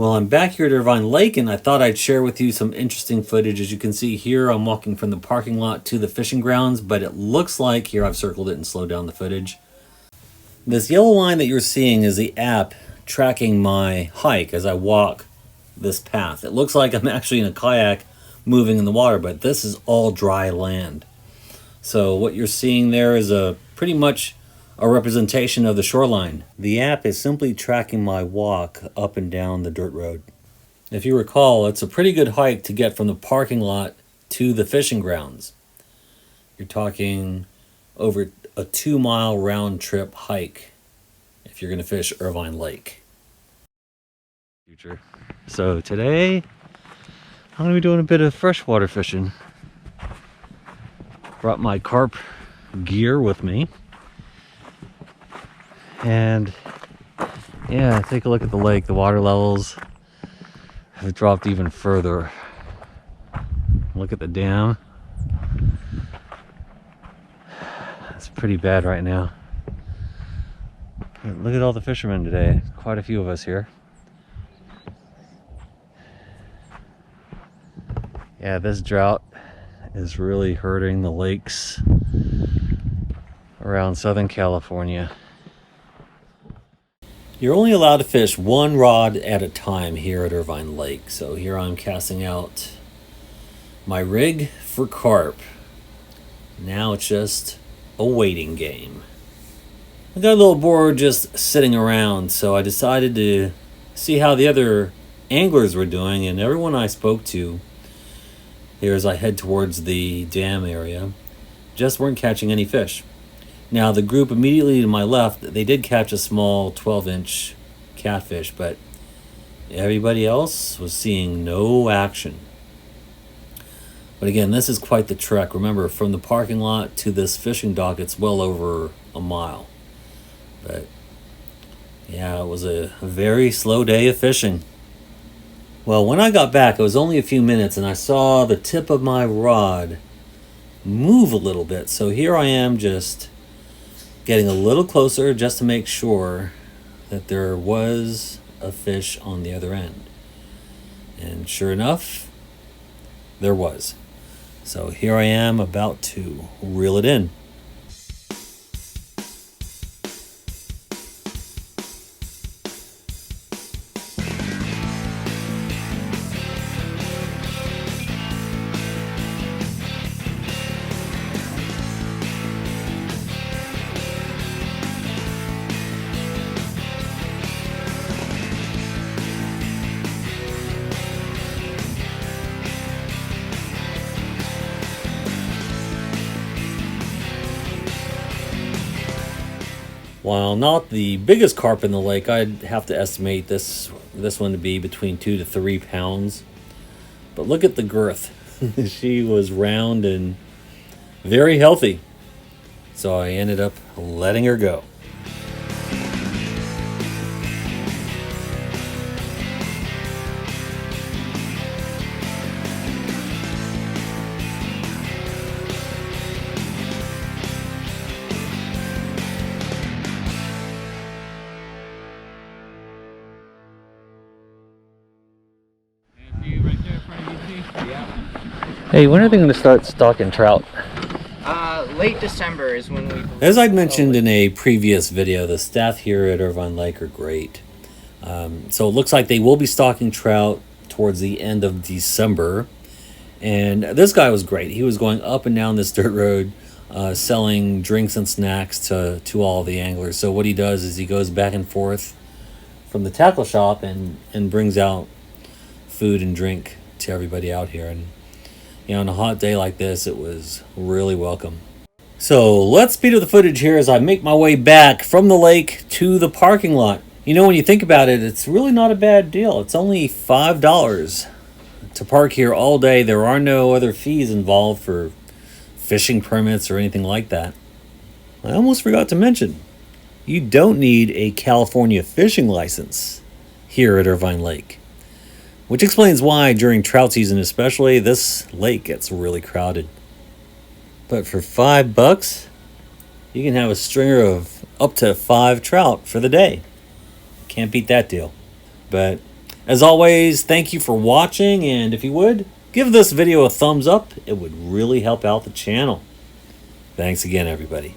Well, I'm back here at Irvine Lake, and I thought I'd share with you some interesting footage. As you can see here, I'm walking from the parking lot to the fishing grounds, but it looks like, here I've circled it and slowed down the footage. This yellow line that you're seeing is the app tracking my hike as I walk this path. It looks like I'm actually in a kayak moving in the water, but this is all dry land. So what you're seeing there is pretty much a representation of the shoreline. The app is simply tracking my walk up and down the dirt road. If you recall, it's a pretty good hike to get from the parking lot to the fishing grounds. You're talking over a 2-mile round trip hike if you're going to fish Irvine Lake. So today, I'm going to be doing a bit of freshwater fishing. Brought my carp gear with me. And yeah, take a look at the lake. The water levels have dropped even further. Look at the dam. It's pretty bad right now. Look at all the fishermen today. Quite a few of us here. Yeah, this drought is really hurting the lakes around Southern California. You're only allowed to fish one rod at a time here at Irvine Lake. So here I'm casting out my rig for carp. Now it's just a waiting game. I got a little bored just sitting around, so I decided to see how the other anglers were doing, and everyone I spoke to here as I head towards the dam area just weren't catching any fish. Now, the group immediately to my left, they did catch a small 12-inch catfish, but everybody else was seeing no action. But again, this is quite the trek. Remember, from the parking lot to this fishing dock, it's well over a mile. But yeah, it was a very slow day of fishing. Well, when I got back, it was only a few minutes, and I saw the tip of my rod move a little bit. So here I am just getting a little closer just to make sure that there was a fish on the other end. And sure enough, there was. So here I am about to reel it in. While not the biggest carp in the lake, I'd have to estimate this one to be between 2 to 3 pounds. But look at the girth. She was round and very healthy. So I ended up letting her go. Hey, when are they going to start stocking trout? Late December is when we... As I'd mentioned in a previous video, the staff here at Irvine Lake are great. So it looks like they will be stocking trout towards the end of December. And this guy was great. He was going up and down this dirt road selling drinks and snacks to all the anglers. So what he does is he goes back and forth from the tackle shop and brings out food and drink to everybody out here. And you know, on a hot day like this, it was really welcome. So let's speed up the footage here as I make my way back from the lake to the parking lot. You know, when you think about it, it's really not a bad deal. It's only $5 to park here all day. There are no other fees involved for fishing permits or anything like that. I almost forgot to mention, you don't need a California fishing license here at Irvine Lake. Which explains why, during trout season especially, this lake gets really crowded. But for $5, you can have a stringer of up to 5 trout for the day. Can't beat that deal. But As always, thank you for watching, and if you would, give this video a thumbs up. It would really help out the channel. Thanks again, everybody.